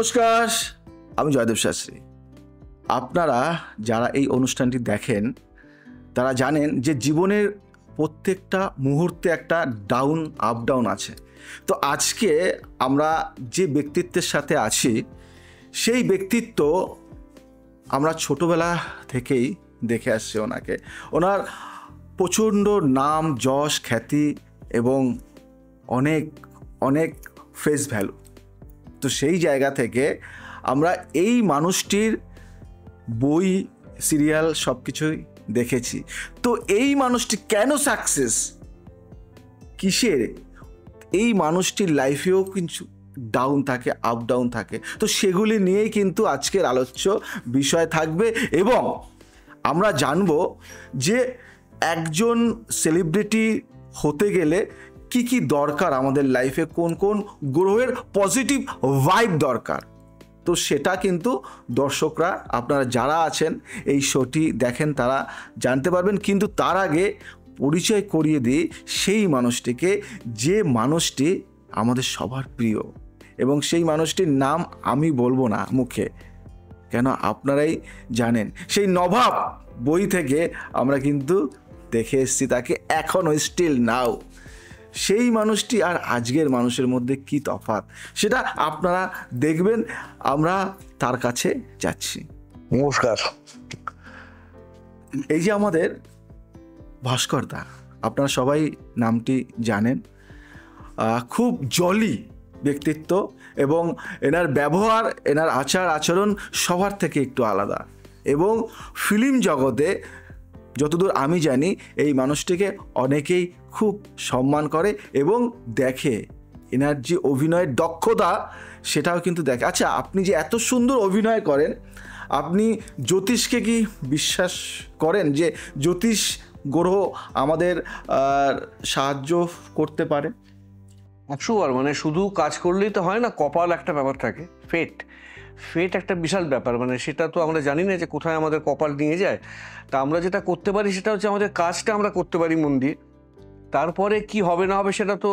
নমস্কার, আমি জয়দেব শাস্ত্রী। আপনারা যারা এই অনুষ্ঠানটি দেখেন তারা জানেন যে জীবনের প্রত্যেকটা মুহূর্তে একটা ডাউন আপ ডাউন আছে। তো আজকে আমরা যে ব্যক্তিত্বের সাথে আছি সেই ব্যক্তিত্ব আমরা ছোটবেলা থেকেই দেখে আসছি ওনাকে। ওনার প্রচণ্ড নাম, যশ, খ্যাতি এবং অনেক অনেক ফেস ভ্যালু। তো সেই জায়গা থেকে আমরা এই মানুষটির বই, সিরিয়াল সব কিছুই দেখেছি। তো এই মানুষটি কেন সাকসেস, কিসের, এই মানুষটির লাইফেও কিন্তু ডাউন থাকে, আপ ডাউন থাকে। তো সেগুলি নিয়েই কিন্তু আজকের আলোচ্য বিষয় থাকবে এবং আমরা জানব যে একজন সেলিব্রিটি হতে গেলে কি কি দরকার, আমাদের লাইফে কোন কোন গ্রহের পজিটিভ ভাইব দরকার। তো সেটা কিন্তু দর্শকরা, আপনারা যারা আছেন এই শোটি দেখেন তারা জানতে পারবেন। কিন্তু তার আগে পরিচয় করিয়ে দিই সেই মানুষটিকে, যে মানুষটি আমাদের সবার প্রিয়, এবং সেই মানুষটির নাম আমি বলবো না মুখে, কেন আপনারাই জানেন। সেই নবাব বই থেকে আমরা কিন্তু দেখে এসেছি তাকে, এখনও স্টিল নাও। সেই মানুষটি আর আজকের মানুষের মধ্যে কি তফাৎ সেটা আপনারা দেখবেন। আমরা তার কাছে যাচ্ছি। নমস্কার। এই যে আমাদের ভাস্কর দা, আপনারা সবাই নামটি জানেন। খুব জলি ব্যক্তিত্ব এবং এনার ব্যবহার, এনার আচার আচরণ সবার থেকে একটু আলাদা। এবং ফিল্ম জগতে যতদূর আমি জানি এই মানুষটিকে অনেকেই খুব সম্মান করে এবং দেখে। এনার যে অভিনয়ের দক্ষতা সেটাও কিন্তু দেখে। আচ্ছা, আপনি যে এত সুন্দর অভিনয় করেন, আপনি জ্যোতিষকে কি বিশ্বাস করেন যে জ্যোতিষ গ্রহ আমাদের সাহায্য করতে পারে? 100বার, মানে শুধু কাজ করলেই তো হয় না, কপাল একটা ব্যাপার থাকে, ফেট একটা বিশাল ব্যাপার। মানে সেটা তো আমরা জানি না যে কোথায় আমাদের কপাল নিয়ে যায়। তা আমরা যেটা করতে পারি সেটা হচ্ছে আমাদের কাজটা আমরা করতে পারি মন দিয়ে। তারপরে কি হবে না হবে সেটা তো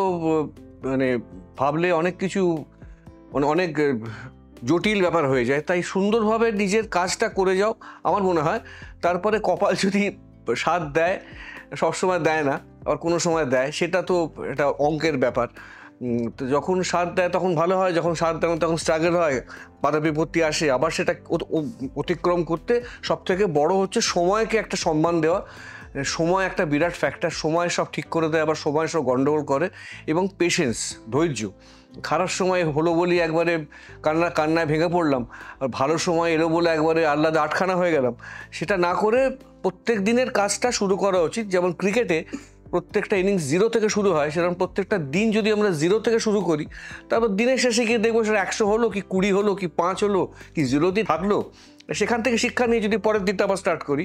মানে ভাবলে অনেক কিছু, মানে অনেক জটিল ব্যাপার হয়ে যায়। তাই সুন্দরভাবে নিজের কাজটা করে যাও আমার মনে হয়। তারপরে কপাল যদি সাথ দেয়, সবসময় দেয় না, আর কোনো সময় দেয়, সেটা তো এটা অঙ্কের ব্যাপার। তো যখন সাথ দেয় তখন ভালো হয়, যখন সাথ দেয় তখন স্ট্রাগল হয়, বাধা বিপত্তি আসে। আবার সেটা অতিক্রম করতে সবথেকে বড় হচ্ছে সময়কে একটা সম্মান দেওয়া। সময় একটা বিরাট ফ্যাক্টর। সময় সব ঠিক করে দেয়, আবার সময় সব গন্ডগোল করে। এবং পেশেন্স, ধৈর্য। খারাপ সময় হলো বলি একবারে কান্নায় ভেঙে পড়লাম, আর ভালো সময় এলো বলে একবারে আহ্লাদে আটখানা হয়ে গেলাম, সেটা না করে প্রত্যেক দিনের কাজটা শুরু করা উচিত। যেমন ক্রিকেটে প্রত্যেকটা ইনিংস 0 থেকে শুরু হয়, সেরকম প্রত্যেকটা দিন যদি আমরা 0 থেকে শুরু করি, তারপর দিনের শেষে গিয়ে দেখবো সেটা 100 হলো কি 20 হলো কি 5 হলো কি 0 থাকলো। সেখান থেকে শিক্ষা নিয়ে যদি পরের দিনটা আবার স্টার্ট করি,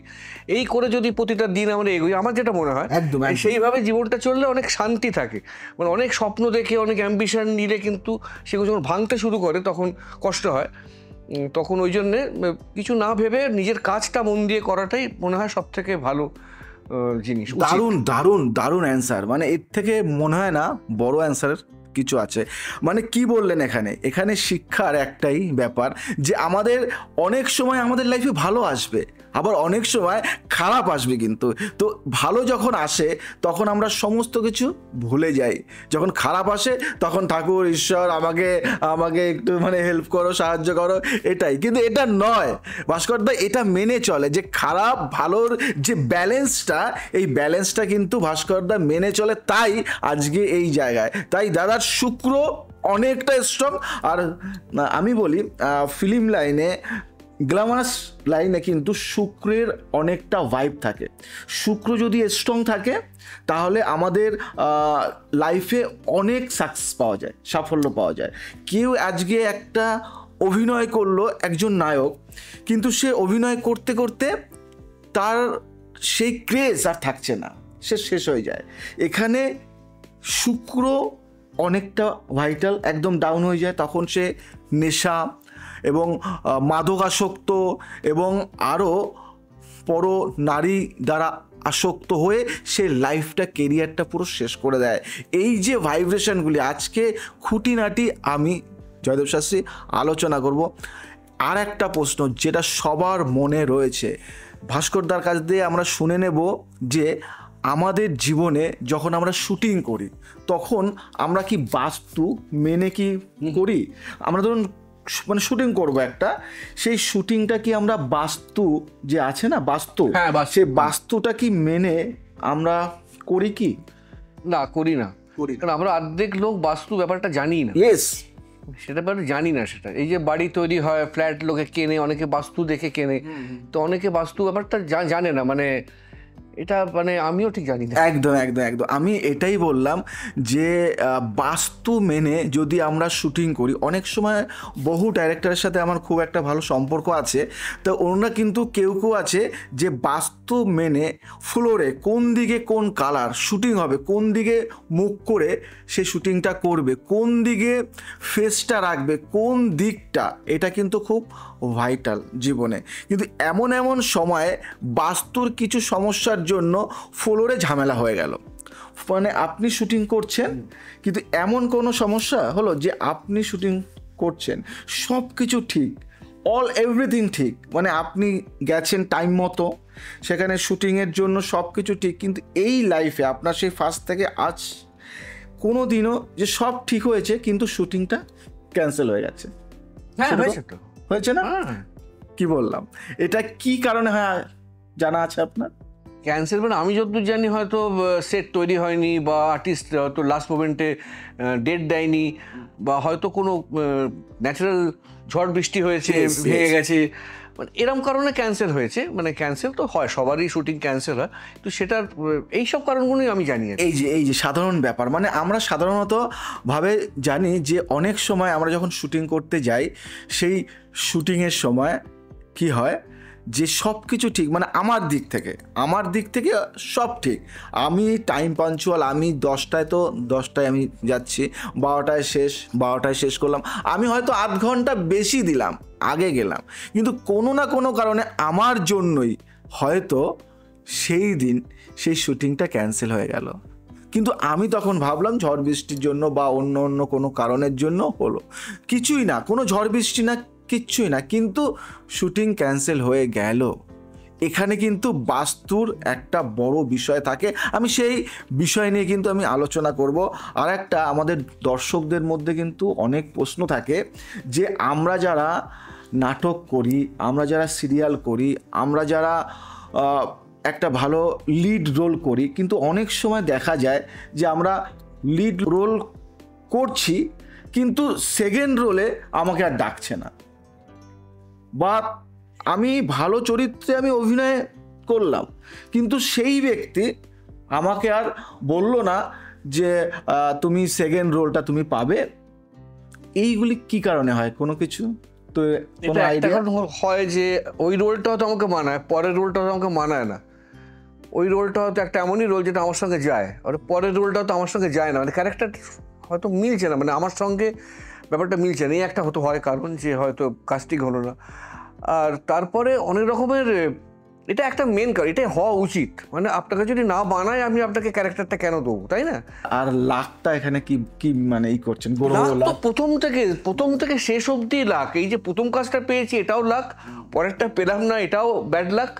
এই করে যদি প্রতিটা দিন আমরা এগোই, আমার যেটা মনে হয় একদম সেইভাবে জীবনটা চললে অনেক শান্তি থাকে। মানে অনেক স্বপ্ন দেখে, অনেক অ্যাম্বিশন নিলে কিন্তু সেগুলো যখন ভাঙতে শুরু করে তখন কষ্ট হয়। তখন ওই জন্যে কিছু না ভেবে নিজের কাজটা মন দিয়ে করাটাই মনে হয় সব থেকে ভালো জিনিস। দারুণ দারুণ দারুণ অ্যান্সার। মানে এর থেকে মনে হয় না বড় অ্যান্সার কিছু আছে। মানে কি বললেন, এখানে শিক্ষার একটাই ব্যাপার যে আমাদের অনেক সময় আমাদের লাইফে ভালো আসবে, আবার অনেক সময় খারাপ আসবে। কিন্তু তো ভালো যখন আসে তখন আমরা সমস্ত কিছু ভুলে যাই, যখন খারাপ আসে তখন ঠাকুর, ঈশ্বর আমাকে একটু মানে হেল্প করো, সাহায্য করো, এটাই। কিন্তু এটা নয় ভাস্কর দা, এটা মেনে চলে যে খারাপ ভালোর যে ব্যালেন্সটা, এই ব্যালেন্সটা কিন্তু ভাস্কর দা মেনে চলে। তাই আজকে এই জায়গায়, তাই দাদার শুক্র অনেকটা স্ট্রং। আর আমি বলি ফিল্ম লাইনে, গ্ল্যামারাস লাইনে কিন্তু শুক্রের অনেকটা ভাইব থাকে। শুক্র যদি স্ট্রং থাকে তাহলে আমাদের লাইফে অনেক সাকসেস পাওয়া যায়, সাফল্য পাওয়া যায়। কেউ আজকে একটা অভিনয় করলো, একজন নায়ক, কিন্তু সে অভিনয় করতে করতে তার সেই ক্রেজ আর থাকছে না, সে শেষ হয়ে যায়। এখানে শুক্র অনেকটা ভাইটাল, একদম ডাউন হয়ে যায়, তখন সে নেশা এবং মাদকাসক্ত এবং আরও পর নারী দ্বারা আসক্ত হয়ে সে লাইফটা, কেরিয়ারটা পুরো শেষ করে দেয়। এই যে ভাইব্রেশনগুলি আজকে খুঁটিনাটি আমি জয়দেব শাস্ত্রী, আলোচনা করব আর একটা প্রশ্ন যেটা সবার মনে রয়েছে। ভাস্করদার কাছ দিয়ে আমরা শুনে নেব যে আমাদের জীবনে যখন আমরা শুটিং করি তখন আমরা কি বাস্তু মেনে কি করি? আমরা ধরুন মানে শুটিং করব একটা, সেই শুটিংটা কি আমরা বাস্তু যে আছে না বাস্তু, সেই বাস্তুটা কি মেনে আমরা করি কি? না, করি না। কারণ আমরা অর্ধেক লোক বাস্তু ব্যাপারটা জানি না। ইয়েস, সেটা ব্যাপারে জানি না। সেটা এই যে বাড়ি তৈরি হয়, ফ্ল্যাট লোকে কেনে, অনেকে বাস্তু দেখে কেনে, তো অনেকে বাস্তু ব্যাপারটা জানে না। মানে এটা মানে আমিও ঠিক জানি না। একদম একদম একদম আমি এটাই বললাম যে বাস্তু মেনে যদি আমরা শুটিং করি, অনেক সময় বহু ডাইরেক্টরের সাথে আমার খুব একটা ভালো সম্পর্ক আছে, তো ওনারা কিন্তু কেউ কেউ আছে যে বাস্তু মেনে ফ্লোরে কোন দিকে কোন কালার শুটিং হবে, কোন দিকে মুখ করে সে শুটিংটা করবে, কোন দিকে ফেসটা রাখবে, কোন দিকটা, এটা কিন্তু খুব ভাইটাল জীবনে। কিন্তু এমন এমন সময়ে বাস্তুর কিছু সমস্যার জন্য ফ্লোরে ঝামেলা হয়ে গেল। মানে আপনি শুটিং করছেন কিন্তু এমন কোনো সমস্যা হলো যে আপনি শুটিং করছেন, সব কিছু ঠিক, এভরিথিং ঠিক, মানে আপনি গেছেন টাইম মতো সেখানে শুটিংয়ের জন্য সব কিছু ঠিক, কিন্তু এই লাইফে আপনার সেই ফার্স্ট থেকে আজ কোনো দিনও যে সব ঠিক হয়েছে কিন্তু শুটিংটা ক্যান্সেল হয়ে গেছে। হয়েছে না? কি বললাম, এটা কি কারণে হয় জানা আছে আপনার? ক্যান্সেল মানে আমি যতদূর জানি হয়তো সেট তৈরি হয়নি, বা আর্টিস্ট হয়তো লাস্ট মোমেন্টে ডেট দেয়নি, বা হয়তো কোনো ন্যাচারাল ঝড় বৃষ্টি হয়েছে, ভেঙে গেছে, মানে এরকম কারণে ক্যান্সেল হয়েছে। মানে ক্যান্সেল তো হয়, সবারই শুটিং ক্যান্সেল হয়, তো সেটার এইসব কারণগুলোই আমি জানি। এই যে সাধারণ ব্যাপার, মানে আমরা সাধারণত ভাবে জানি যে অনেক সময় আমরা যখন শুটিং করতে যাই, সেই শুটিংয়ের সময় কি হয় যে সব কিছু ঠিক, মানে আমার দিক থেকে সব ঠিক, আমি টাইম পাঞ্চুয়াল, আমি 10টায় আমি যাচ্ছি, 12টায় শেষ করলাম, আমি হয়তো আধ ঘন্টা বেশি দিলাম, আগে গেলাম, কিন্তু কোনো না কোনো কারণে আমার জন্যই হয়তো সেই দিন সেই শুটিংটা ক্যান্সেল হয়ে গেল। কিন্তু আমি তখন ভাবলাম ঝড় বৃষ্টির জন্য বা অন্য কোনো কারণের জন্য হলো, কিছুই না, কোনো ঝড় বৃষ্টি না, কিচ্ছুই না, কিন্তু শুটিং ক্যান্সেল হয়ে গেল। এখানে কিন্তু বাস্তুর একটা বড় বিষয় থাকে, আমি সেই বিষয় নিয়ে কিন্তু আমি আলোচনা করব। আর একটা আমাদের দর্শকদের মধ্যে কিন্তু অনেক প্রশ্ন থাকে যে আমরা যারা নাটক করি, আমরা যারা সিরিয়াল করি, আমরা যারা একটা ভালো লিড রোল করি, কিন্তু অনেক সময় দেখা যায় যে আমরা লিড রোল করছি কিন্তু সেকেন্ড রোলে আমাকে আর ডাকছে না, বা আমি ভালো চরিত্রে আমি অভিনয় করলাম কিন্তু সেই ব্যক্তি আমাকে আর বলল না যে তুমি সেকেন্ড রোলটা তুমি পাবে। এইগুলি কি কারণে হয়, কোনো কিছু তো কোনো আইডিয়া? হয় যে ওই রোলটা হয়তো আমাকে মানায়, পরের রোলটা হয়তো আমাকে মানায় না। ওই রোলটা হয়তো একটা এমনই রোল যেটা আমার সঙ্গে যায়, আর পরের রোলটা হয়তো আমার সঙ্গে যায় না, মানে ক্যারেক্টার হয়তো মিলছে না, মানে আমার সঙ্গে ব্যাপারটা মিলছে না, এই একটা হতে হয় কারণ যে হয়তো কাস্টিং হলো না। আর তারপরে অনেক রকমের, এটা একটা মেন কারণ, এটাই হওয়া উচিত, মানে আপনাকে যদি না বানায় আমি আপনাকে ক্যারেক্টারটা কেন দেবো, তাই না? আর লাখটা এখানে কি মানে এই করছেন, প্রথম থেকে শেষ অবধি লাখ। এই যে প্রথম কাজটা পেয়েছি এটাও লাখ, পরেরটা পেলাম না এটাও ব্যাড লাক।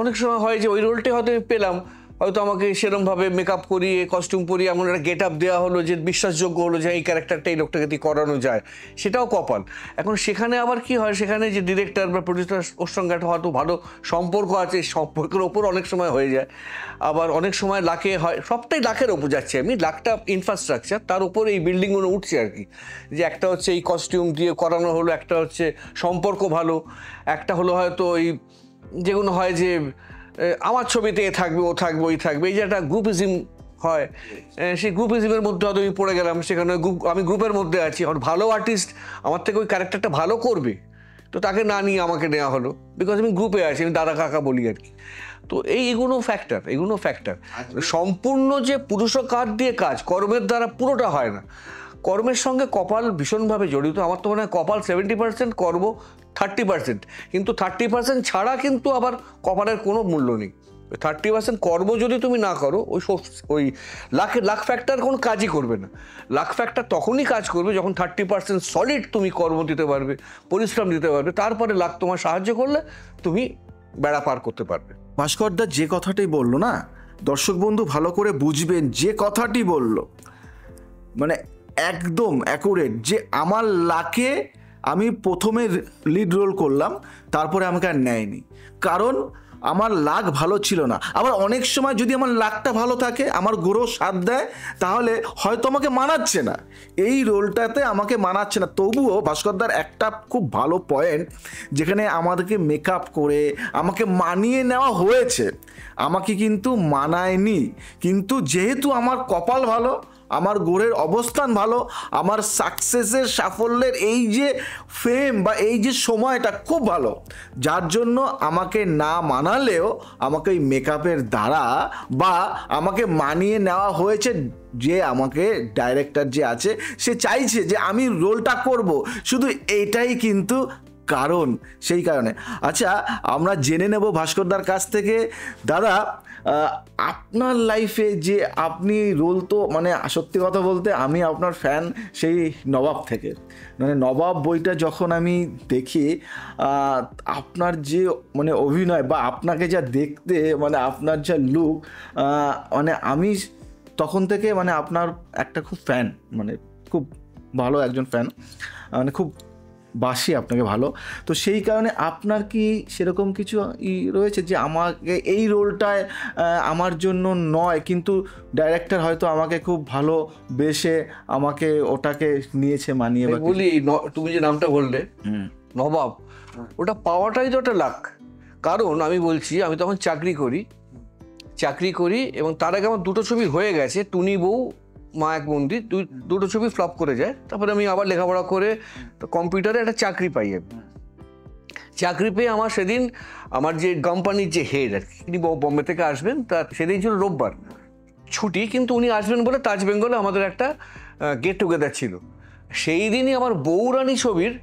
অনেক সময় হয় যে ওই রোলটাই হয়তো আমি পেলাম, হয়তো আমাকে সেরমভাবে মেকআপ করিয়ে কস্টিউম পরিয়ে এমন একটা গেট আপ দেওয়া হলো যে বিশ্বাসযোগ্য হলো যে এই ক্যারেক্টারটা এই লোকটাকে দিয়ে করানো যায়, সেটাও কপাল। এখন সেখানে আবার কি হয়, সেখানে যে ডিরেক্টর বা প্রডিউসার ওর সঙ্গে একটা হয়তো ভালো সম্পর্ক আছে, সম্পর্কের ওপর অনেক সময় হয়ে যায়, আবার অনেক সময় লাখে হয়, সবটাই লাখের ওপর যাচ্ছে, আমি লাখটা ইনফ্রাস্ট্রাকচার, তার উপর এই বিল্ডিংগুলো উঠছে আর কি। যে একটা হচ্ছে এই কস্টিউম দিয়ে করানো হলো, একটা হচ্ছে সম্পর্ক ভালো, একটা হলো হয়তো ওই যেগুলো হয় যে আমার ছবিতে এ থাকবে, ও থাকবে, ওই থাকবে, এই যে একটা গ্রুপিজম হয়, সেই গ্রুপিজমের মধ্যে হয়তো আমি পড়ে গেলাম, সেখানে আমি গ্রুপের মধ্যে আছি, আর ভালো আর্টিস্ট আমার থেকে ওই ক্যারেক্টারটা ভালো করবে, তো তাকে না নিয়ে আমাকে নেওয়া হলো, বিকজ আমি গ্রুপে আছি, আমি দাদা কাকা বলি আর কি। তো এগুলো ফ্যাক্টর। সম্পূর্ণ যে পুরুষকার দিয়ে কাজ, কর্মের দ্বারা পুরোটা হয় না, কর্মের সঙ্গে কপাল ভীষণভাবে জড়িত। আমার তো মনে হয় কপাল 70%, কর্ম 30%, কিন্তু 30% ছাড়া কিন্তু আবার কপালের কোনো মূল্য নেই। 30% কর্ম যদি তুমি না করো, ওই লাখ ফ্যাক্টর কোনো কাজই করবে না। লাখ ফ্যাক্টর তখনই কাজ করবে যখন 30% সলিড তুমি কর্ম দিতে পারবে, পরিশ্রম দিতে পারবে, তারপরে লাখ তোমার সাহায্য করলে তুমি বেড়া পার করতে পারবে। ভাস্করদা যে কথাটাই বললো না, দর্শক বন্ধু ভালো করে বুঝবেন, যে কথাটি বলল মানে একদম অ্যাকুরেট। যে আমার লাকে আমি প্রথমে লিড রোল করলাম, তারপরে আমাকে আর নেয়নি, কারণ আমার লাক ভালো ছিল না। আবার অনেক সময় যদি আমার লাকটা ভালো থাকে, আমার গ্রহ সাথ দেয়, তাহলে হয়তো আমাকে মানাচ্ছে না, এই রোলটাতে আমাকে মানাচ্ছে না। তবুও ভাস্করদার একটা খুব ভালো পয়েন্ট, যেখানে আমাদেরকে মেকআপ করে আমাকে মানিয়ে নেওয়া হয়েছে, আমাকে কিন্তু মানায়নি। কিন্তু যেহেতু আমার কপাল ভালো, আমার গোড়ের অবস্থান ভালো, আমার সাকসেসের সাফল্যের এই যে ফেম বা এই যে সময়টা খুব ভালো, যার জন্য আমাকে না মানালেও আমাকে এই মেকআপের দ্বারা বা আমাকে মানিয়ে নেওয়া হয়েছে। যে আমাকে ডাইরেক্টর যে আছে, সে চাইছে যে আমি রোলটা করব, শুধু এটাই কিন্তু কারণ, সেই কারণে। আচ্ছা, আমরা জেনে নেব ভাস্করদার কাছ থেকে, দাদা আপনার লাইফে যে আপনি রোল, তো মানে সত্যি কথা বলতে আমি আপনার ফ্যান সেই নবাব থেকে। মানে নবাব বইটা যখন আমি দেখি, আপনার যে মানে অভিনয় বা আপনাকে যা দেখতে, মানে আপনার যা লুক, মানে আমি তখন থেকে মানে আপনার একটা খুব ফ্যান, মানে খুব ভালো একজন ফ্যান, মানে খুব বাসি আপনাকে ভালো। তো সেই কারণে আপনার কি সেরকম কিছু রয়েছে যে আমাকে এই রোলটায় আমার জন্য নয়, কিন্তু ডাইরেক্টর হয়তো আমাকে খুব ভালো বেসে আমাকে ওটাকে নিয়েছে মানিয়ে? বলি, তুমি যে নামটা বললে নবাব, ওটা পাওয়াটাই তো একটা লাক। কারণ আমি বলছি, আমি তখন চাকরি করি এবং তার আগে আমার দুটো ছবি হয়ে গেছে, টুনি বউ, মা এক মন্দির, দুটো ছবি ফ্লপ করে যায়। তারপরে আমি আবার লেখাপড়া করে কম্পিউটারে একটা চাকরি পাই। আমি চাকরি পেয়ে আমার সেদিন আমার যে কোম্পানির যে হেড আর কি, তিনি বম্বে থেকে আসবেন, তা সেদিন ছিল রোববার ছুটি, কিন্তু উনি আসবেন বলে তাজ বেঙ্গলে আমাদের একটা গেট টুগেদার ছিল। সেই দিনই আমার বউরানী ছবির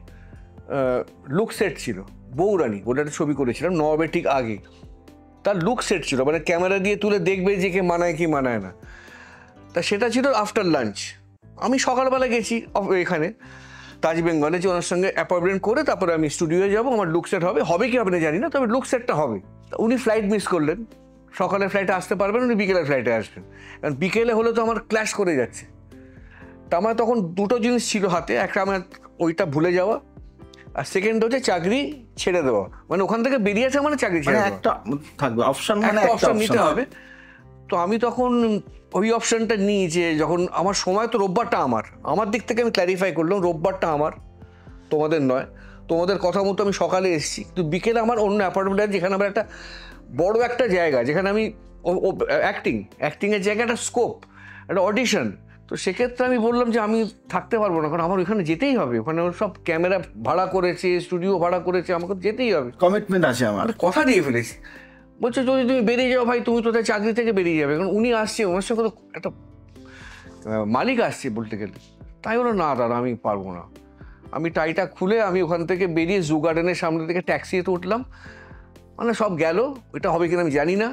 লুক সেট ছিল। বউরানী ওটা একটা ছবি করেছিলাম নবাবের ঠিক আগে, তার লুক সেট ছিল, মানে ক্যামেরা দিয়ে তুলে দেখবে যে কে মানায় কি মানায় না। তা সেটা ছিল আফটার লাঞ্চ। আমি সকালবেলা গেছি এখানে তাজ বেঙ্গলে, যে ওনার সঙ্গে অ্যাপয়েন্টমেন্ট করে তারপরে আমি স্টুডিওয়ে যাবো, আমার লুক সেট হবে কি হবে না জানি না, তবে লুক সেটটা হবে। উনি ফ্লাইট মিস করলেন, সকালের ফ্লাইটে আসতে পারবেন, উনি বিকেলের ফ্লাইটে আসবেন। কারণ বিকেলে হলে তো আমার ক্ল্যাশ করে যাচ্ছে। তা আমার তখন দুটো জিনিস ছিল হাতে, একটা আমার ওইটা ভুলে যাওয়া, আর সেকেন্ড হচ্ছে চাকরি ছেড়ে দেওয়া। মানে ওখান থেকে বেরিয়ে আসা মানে চাকরি ছেড়ে দেওয়া, একটা থাকবে অপশন, মানে একটা অপশন নিতে হবে। তো আমি তখন ওই অপশনটা নিই, যে যখন আমার সময়, তো রোববারটা আমার দিক থেকে আমি ক্ল্যারিফাই করলাম, রোববারটা আমার, তোমাদের নয়। তোমাদের কথা মতো আমি সকালে এসেছি, কিন্তু বিকেলে আমার অন্য অ্যাপার্টমেন্ট আছে, যেখানে আমার একটা বড় একটা জায়গা, যেখানে আমি অ্যাক্টিংয়ের জায়গা, একটা স্কোপ, একটা অডিশন। তো সেক্ষেত্রে আমি বললাম যে আমি থাকতে পারবো না, কারণ আমার ওইখানে যেতেই হবে। ওখানে সব ক্যামেরা ভাড়া করেছে, স্টুডিও ভাড়া করেছে, আমাকে যেতেই হবে, কমিটমেন্ট আছে আমার, কথা দিয়ে ফেলেছি। বলছে যদি তুমি বেরিয়ে যাও ভাই, তুমি তোদের চাকরি থেকে বেরিয়ে যাবে, কারণ উনি আসছে, ওনার সঙ্গে তো একটা মালিক আসছে বলতে গেলে। তাই বলো না দাদা, আমি পারবো না। আমি টাইটা খুলে আমি ওখান থেকে বেরিয়ে জু গার্ডেনের সামনে থেকে ট্যাক্সিতে উঠলাম, মানে সব গেল। ওইটা হবে কিনা আমি জানি না,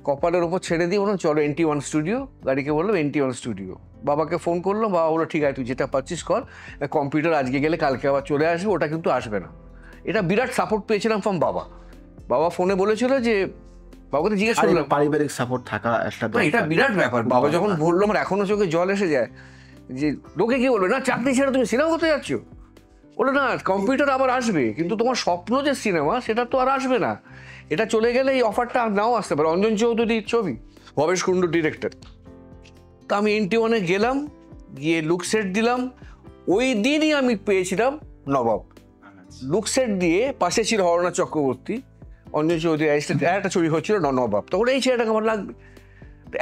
কপালের ওপর ছেড়ে দিয়ে বললাম চলো NT1 স্টুডিও। গাড়িকে বললাম NT1 স্টুডিও। বাবাকে ফোন করলাম, বাবা বললো ঠিক আছে তুই যেটা পাচ্ছিস কর, কম্পিউটার আজকে গেলে কালকে আবার চলে আসবে, ওটা কিন্তু আসবে না। এটা বিরাট সাপোর্ট পেয়েছিলাম ফ্রম বাবা ফোনে বলেছিল যে, বাবাকে জিজ্ঞেস করলাম, পারিবারিক সাপোর্ট থাকা একটা, এটা বিরাট ব্যাপার। বাবা যখন বললো, আমার এখনো চোখে জল এসে যায়, যে লোকে কি বলবে, না চাকরি ছেড়ে তুমি সিনেমা করতে যাচ্ছ? বলে না, কম্পিউটার আবার আসবে, কিন্তু তোমার স্বপ্ন যে সিনেমা, সেটা তো আর আসবে না। এটা চলে গেলে এই অফারটা নাও আসতে পারে। অঞ্জন চৌধুরীর ছবি, ভবেশ কুন্ডু ডিরেক্টর। তা আমি NT1-এ গেলাম, গিয়ে লুক সেট দিলাম। ওই দিনই আমি পেয়েছিলাম নবাব। লুক সেট দিয়ে পাশে ছিল হরনাথ চক্রবর্তী, অঞ্জন চৌধুরী, একটা ছবি হচ্ছিল নবাব। তখন এই ছেলেটাকে আমার লাগবে।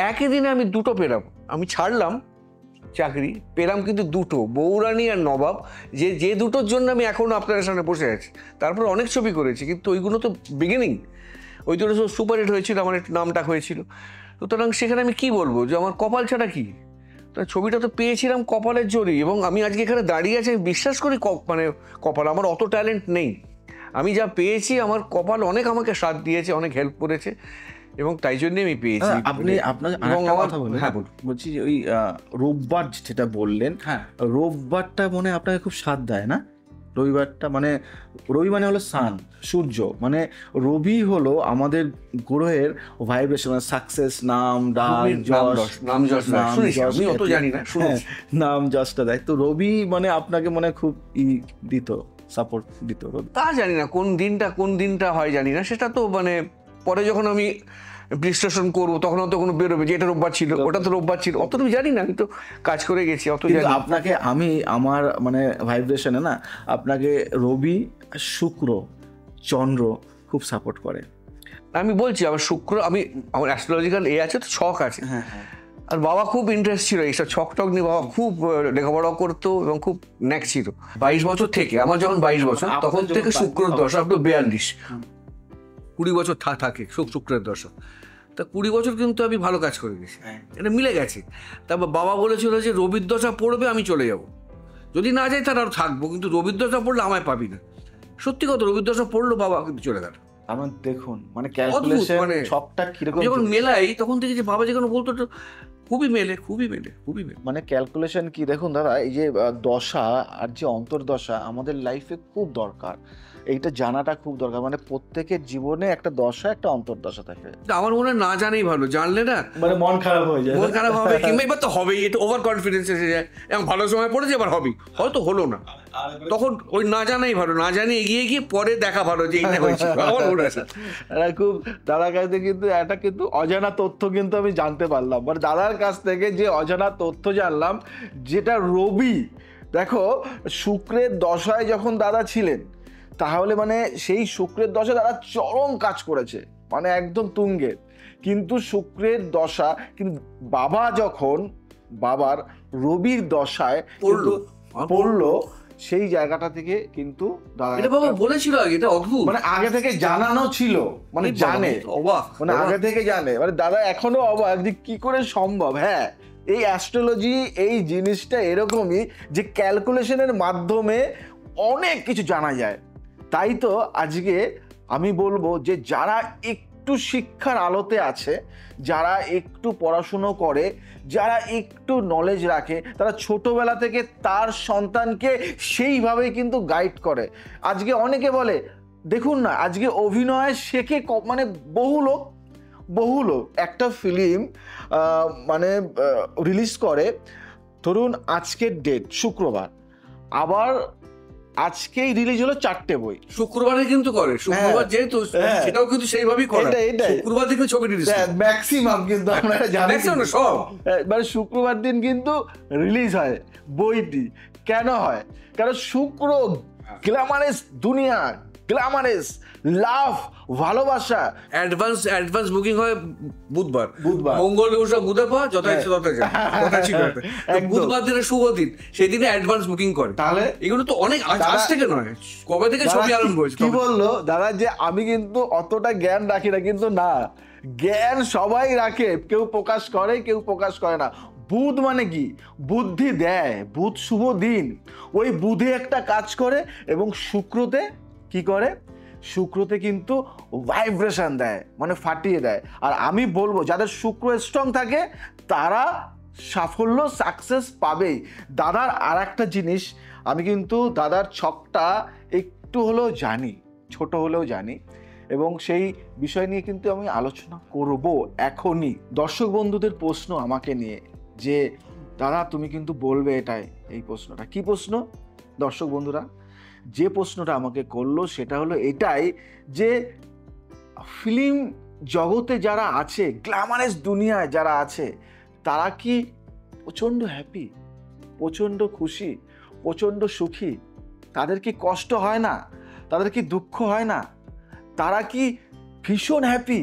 একই দিনে আমি দুটো পেলাম। আমি ছাড়লাম চাকরি, পেলাম কিন্তু দুটো, বউরানী আর নবাব, যে দুটোর জন্য আমি এখনো আপনাদের সামনে বসে আছি। তারপর অনেক ছবি করেছি, কিন্তু ওইগুলো তো বিগিনিং, ওই দুটো সব সুপারহিট হয়েছিল, আমার একটু নামটা হয়েছিল। সুতরাং সেখানে আমি কি বলবো, যে আমার কপাল ছাড়া কি, তো ছবিটা তো পেয়েছিলাম কপালের জোরেই। এবং আমি আজকে এখানে দাঁড়িয়ে আছি, আমি বিশ্বাস করি মানে কপাল, আমার অত ট্যালেন্ট নেই। আমি যা পেয়েছি, আমার কপাল অনেক আমাকে সাথ দিয়েছে, অনেক হেল্প করেছে। এবং তাই জন্যই আমি পেয়েছি। আপনি আপনার এবং আরেকটা আমার কথা বলুন। হ্যাঁ বলুন। বলছি যে ওই রোববার যেটা বললেন, হ্যাঁ রোববারটা মনে হয় আপনাকে খুব স্বাদ দেয় না? রবিবারটা মানে রবি মানে হলো সান, সূর্য, মানে রবি হলো আমাদের গ্রহের ভাইব্রেশন, সাকসেস, নাম ডাক যশ, নাম যশ শুনেছি, আমি অত জানি না, শুনেছি। নাম যশটা দেয়। তো রবি মানে আপনাকে মনে খুব দিত, সাপোর্ট দিত রবি। তা জানি না কোন দিনটা হয় জানি না, সেটা তো মানে পরে যখন আমি বিশ্লেষণ করবো তখন তো কোনো বেরোবে যে এটা রোববার ছিল, ওটা তো রোববার ছিল, অত তুমি জানি না, আমি তো কাজ করে গেছি, অত কিন্তু জানি। আপনাকে আমি আমার মানে ভাইব্রেশনে না আপনাকে রবি, শুক্র, চন্দ্র খুব সাপোর্ট করে। আমি বলছি আমার শুক্র, আমার অ্যাস্ট্রোলজিক্যাল আছে তো, ছক আছে। আর বাবা খুব ইন্টারেস্ট ছিল এইসব ছক টক নিয়ে, বাবা খুব লেখাপড়া করতো এবং খুব ন্যাক ছিল। 22 বছর থেকে, আমার যখন 22 বছর তখন থেকে শুক্রের দশা আপ টু 42, 20 বছর থাকে শুক্রের দশা। তা 20 বছর কিন্তু আমি ভালো কাজ করে গেছি, এটা মিলে গেছে। তারপর বাবা বলেছিল যে রবির দশা পড়বে আমি চলে যাব, যদি না যাই তার আর থাকবো, কিন্তু রবির দশা পড়লে আমায় পাবি না। সত্যি কথা, রবির দশা পড়লো, বাবা কিন্তু চলে গেল। আমার দেখুন মানে ক্যালকুলেশন মানে ছকটা কিরকম, যখন মেলাই তখন থেকে যে বাবা যেখানে বলতো খুবই মেলে। মানে ক্যালকুলেশন কি দেখুন দাদা, এই যে দশা আর যে অন্তর্দশা আমাদের লাইফে খুব দরকার, এইটা জানাটা খুব দরকার। মানে প্রত্যেকের জীবনে একটা দশা একটা অন্তর্দশা থাকে। আমার মনে হয় না জানেই ভালো, জানলে না মানে মন খারাপ হয়ে যায়, মন খারাপ হবে, কিংবা এবার তো হবেই, এটা ওভার কনফিডেন্স এসে যায়, এবং ভালো সময় পড়েছে এবার হবেই, হয়তো হলো না, তখন ওই না জানাই ভালো, না জানি এগিয়ে গিয়ে পরে দেখা ভালো যে এইটা হয়েছে। আমার মনে আছে খুব দাদার কাছ থেকে কিন্তু একটা কিন্তু অজানা তথ্য কিন্তু আমি জানতে পারলাম, মানে দাদার কাছ থেকে যে অজানা তথ্য জানলাম, যেটা রবি দেখো শুক্রের দশায় যখন দাদা ছিলেন, তাহলে মানে সেই শুক্রের দশায় দাদা চরম কাজ করেছে, মানে একদম তুঙ্গের। কিন্তু শুক্রের দশা কিন্তু বাবা যখন বাবার রবির দশায় পড়লো, সেই জায়গাটা থেকে কিন্তু এটা বাবা বলেছিল আগে, এটা অদ্ভুত, মানে আগে থেকে জানানো ছিল, মানে জানে, অবাক, মানে আগে থেকে জানে, মানে দাদা এখনো অবাক যে কি করে সম্ভব। হ্যাঁ, এই অ্যাস্ট্রোলজি এই জিনিসটা এরকমই যে ক্যালকুলেশনের মাধ্যমে অনেক কিছু জানা যায়। তাই তো আজকে আমি বলবো যে যারা একটু শিক্ষার আলোতে আছে, যারা একটু পড়াশুনো করে, যারা একটু নলেজ রাখে, তারা ছোটবেলা থেকে তার সন্তানকে সেইভাবেই কিন্তু গাইড করে। আজকে অনেকে বলে দেখুন না, আজকে অভিনয় শেখে মানে বহু লোক একটা ফিল্ম মানে রিলিজ করে, ধরুন আজকের ডেট শুক্রবার, আবার আজকেই রিলিজ হলো 4টে বই, শুক্রবারে কিন্তু করে, শুক্রবার যেহেতু সেটাও কিন্তু সেইভাবেই করে, শুক্রবার থেকে ছবি রিলিজ ম্যাক্সিমাম কিন্তু আপনারা জানেন সব, মানে শুক্রবার দিন কিন্তু রিলিজ হয় বইটি। কেন হয়? কারণ শুক্র গ্ল্যামারাস দুনিয়া, গ্ল্যামারাস লাভ, ভালোবাসা, অ্যাডভান্স বুকিং হয় বুধবার, মঙ্গল ওসব বুধবার পাওয়া যথা ইচ্ছে তথা যায়, কথা ছিল বুধবার দিনে শুভ দিন, সেই দিনে অ্যাডভান্স বুকিং করে। তাহলে এগুলো তো অনেক আজ থেকে নয়, কবে থেকে ছবি আরম্ভ হয়েছে। কি বললো দাদা যে আমি কিন্তু অতটা জ্ঞান রাখি না, কিন্তু না, জ্ঞান সবাই রাখে, কেউ প্রকাশ করে কেউ প্রকাশ করে না। বুধ মানে কি? বুদ্ধি দেয়, বুধ শুভ দিন, ওই বুধে একটা কাজ করে, এবং শুক্রতে কি করে? শুক্রতে কিন্তু ভাইব্রেশন দেয়, মানে ফাটিয়ে দেয়। আর আমি বলবো যাদের শুক্র স্ট্রং থাকে তারা সাফল্য সাকসেস পাবেই। দাদার আর একটা জিনিস, আমি কিন্তু দাদার ছকটা একটু হলেও জানি, ছোট হলেও জানি, এবং সেই বিষয় নিয়ে কিন্তু আমি আলোচনা করব এখনই। দর্শক বন্ধুদের প্রশ্ন আমাকে নিয়ে যে দাদা তুমি কিন্তু বলবে এটাই, এই প্রশ্নটা কি প্রশ্ন? দর্শক বন্ধুরা যে প্রশ্নটা আমাকে করলো সেটা হলো এটাই যে ফিল্ম জগতে যারা আছে, গ্ল্যামারাস দুনিয়ায় যারা আছে, তারা কি প্রচণ্ড হ্যাপি, প্রচণ্ড খুশি, প্রচণ্ড সুখী? তাদের কি কষ্ট হয় না? তাদের কি দুঃখ হয় না? তারা কি ভীষণ হ্যাপি?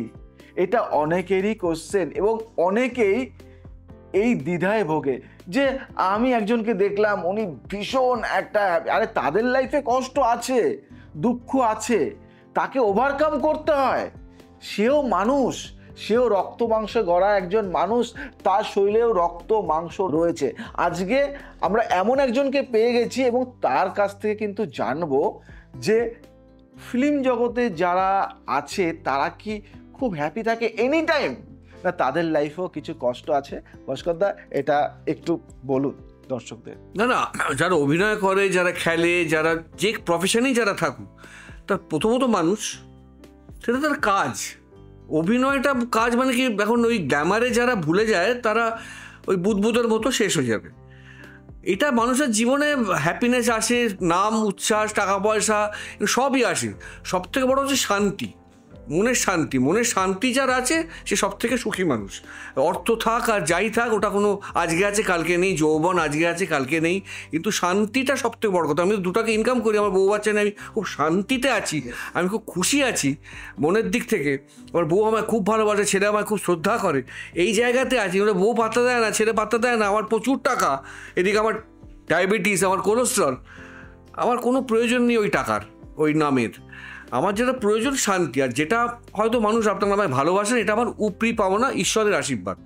এটা অনেকেরই কোশ্চেন, এবং অনেকেই এই দ্বিধায় ভোগে যে আমি একজনকে দেখলাম উনি ভীষণ একটা, আরে তাদের লাইফে কষ্ট আছে, দুঃখ আছে, তাকে ওভারকাম করতে হয়। সেও মানুষ, সেও রক্ত মাংসে গড়া একজন মানুষ, তার শরীরেও রক্ত মাংস রয়েছে। আজকে আমরা এমন একজনকে পেয়ে গেছি এবং তার কাছ থেকে কিন্তু জানবো যে ফিল্ম জগতে যারা আছে তারা কি খুব হ্যাপি থাকে এনি টাইম, না তাদের লাইফেও কিছু কষ্ট আছে? ভাস্করদা এটা একটু বলুন দর্শকদের। না না, যারা অভিনয় করে, যারা খেলে, যারা যে প্রফেশনেই যারা থাকুক, তার প্রথমত মানুষ, সেটা তার কাজ। অভিনয়টা কাজ মানে কি, এখন ওই গ্ল্যামারে যারা ভুলে যায় তারা ওই বুদবুদের মতো শেষ হয়ে যাবে। এটা মানুষের জীবনে হ্যাপিনেস আসে, নাম, উচ্ছ্বাস, টাকা পয়সা সবই আসে। সব থেকে বড় হচ্ছে শান্তি, মনের শান্তি। মনের শান্তি যার আছে সে সব থেকে সুখী মানুষ। অর্থ থাক আর যাই থাক, ওটা কোনো আজকে আছে কালকে নেই, যৌবন আজকে আছে কালকে নেই, কিন্তু শান্তিটা সব থেকে বড় কথা। আমি দু টাকা ইনকাম করি, আমার বউ বাচ্চা নেই, আমি খুব শান্তিতে আছি, আমি খুব খুশি আছি মনের দিক থেকে। আমার বউ আমায় খুব ভালোবাসে, ছেলে আমায় খুব শ্রদ্ধা করে, এই জায়গাতে আছি। ওরা বউ পাত্তা দেয় না, ছেলে পাত্তা দেয় না, আমার প্রচুর টাকা, এদিকে আমার ডায়াবেটিস, আমার কোলেস্ট্রল, আমার কোনো প্রয়োজন নেই ওই টাকার, ওই নামের। আমার যেটা প্রয়োজন শান্তি। আর যেটা হয়তো মানুষ আপনার আমায় ভালোবাসেন, এটা আমার উপরি পাওনা, ঈশ্বরের আশীর্বাদ।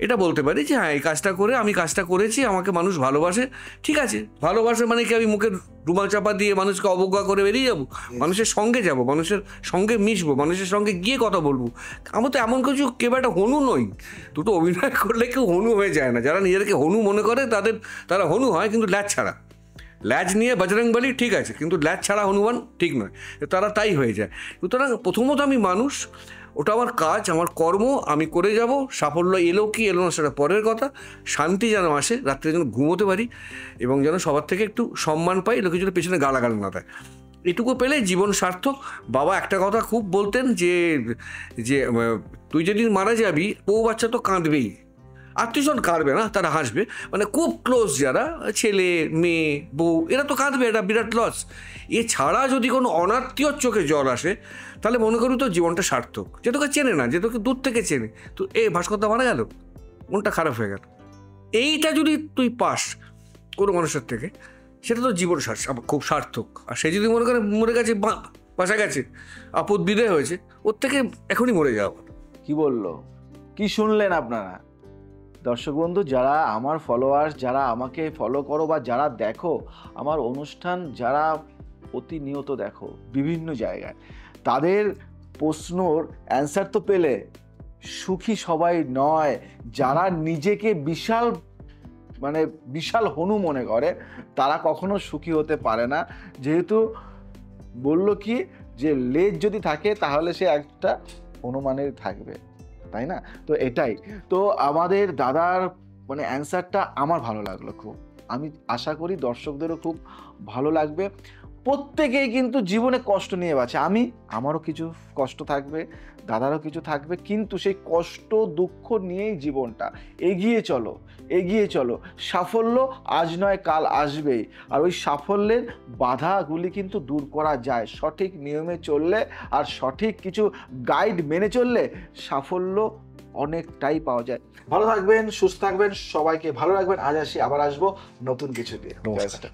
এটা বলতে পারি যে হ্যাঁ, এই কাজটা করে আমি কাজটা করেছি, আমাকে মানুষ ভালোবাসে, ঠিক আছে। ভালোবাসে মানে কি আমি মুখে রুমাল চাপা দিয়ে মানুষকে অবজ্ঞা করে বেরিয়ে যাবো? মানুষের সঙ্গে যাব, মানুষের সঙ্গে মিশবো, মানুষের সঙ্গে গিয়ে কথা বলবো। আমার তো এমন কিছু কেউ একটা হনু নই। দুটো অভিনয় করলে কেউ হনু হয়ে যায় না। যারা নিজেদেরকে হনু মনে করে তারা হনু হয়, কিন্তু ল্যাজ ছাড়া। ল্যাজ নিয়ে বজরংবলী ঠিক আছে, কিন্তু ল্যাজ ছাড়া হনুমান ঠিক নয়, তারা তাই হয়ে যায়। সুতরাং প্রথমত আমি মানুষ, ওটা আমার কাজ, আমার কর্ম, আমি করে যাব। সাফল্য এলো কি এলো না সেটা পরের কথা। শান্তি যেন আসে, রাত্রে যেন ঘুমোতে পারি, এবং যেন সবার থেকে একটু সম্মান পাই, লোকে যেন পেছনে গালাগাল না দেয়, এটুকু পেলে জীবন সার্থক। বাবা একটা কথা খুব বলতেন যে তুই যেদিন মারা যাবি, বউ বাচ্চা তো কাঁদবেই, আত্মীয়স্বজন কাঁদবে না, তারা হাসবে। মানে খুব ক্লোজ যারা, ছেলে মেয়ে বউ, এরা তো কাঁদবে, এটা বিরাট লস। এছাড়া যদি কোনো অনাত্মীয়র চোখে জল আসে, তাহলে মনে করি তো জীবনটা সার্থক। যে তোকে চেনে না, যে তোকে দূর থেকে চেনে, তো ভাস্করদা মারা গেল, মনটা খারাপ হয়ে গেল, এইটা যদি তুই পাস কোনো মানুষের থেকে, সেটা তো জীবন খুব সার্থক। আর সে যদি মনে করে মরে গেছে, বাসা গেছে, আপদ বিদায় হয়েছে, ওর থেকে এখনই মরে যাওয়া। কি বললো, কি শুনলেন আপনারা? দর্শক বন্ধু, যারা আমার ফলোয়ার্স, যারা আমাকে ফলো করো বা যারা দেখো আমার অনুষ্ঠান, যারা প্রতিনিয়ত দেখো বিভিন্ন জায়গায়, তাদের প্রশ্নর অ্যান্সার তো পেলে। সুখী সবাই নয়, যারা নিজেকে বিশাল হনু মনে করে, তারা কখনো সুখী হতে পারে না। যেহেতু বলল কি যে লেজ যদি থাকে তাহলে সে একটা হনুমানের থাকবে, তাই না? তো এটাই তো আমাদের দাদার অ্যান্সারটা আমার ভালো লাগলো খুব। আমি আশা করি দর্শকদেরও খুব ভালো লাগবে। প্রত্যেকেই কিন্তু জীবনে কষ্ট নিয়ে বাঁচে। আমারও কিছু কষ্ট থাকবে, দাদারও কিছু থাকবে, কিন্তু সেই কষ্ট দুঃখ নিয়েই জীবনটা। এগিয়ে চলো। সাফল্য আজ নয় কাল আসবেই। আর ওই সাফল্যের বাধাগুলি কিন্তু দূর করা যায় সঠিক নিয়মে চললে, আর সঠিক কিছু গাইড মেনে চললে সাফল্য অনেকটাই পাওয়া যায়। ভালো থাকবেন, সুস্থ থাকবেন, সবাইকে ভালো রাখবেন। আজ আসি, আবার আসবো নতুন কিছু দিয়ে। নমস্কার।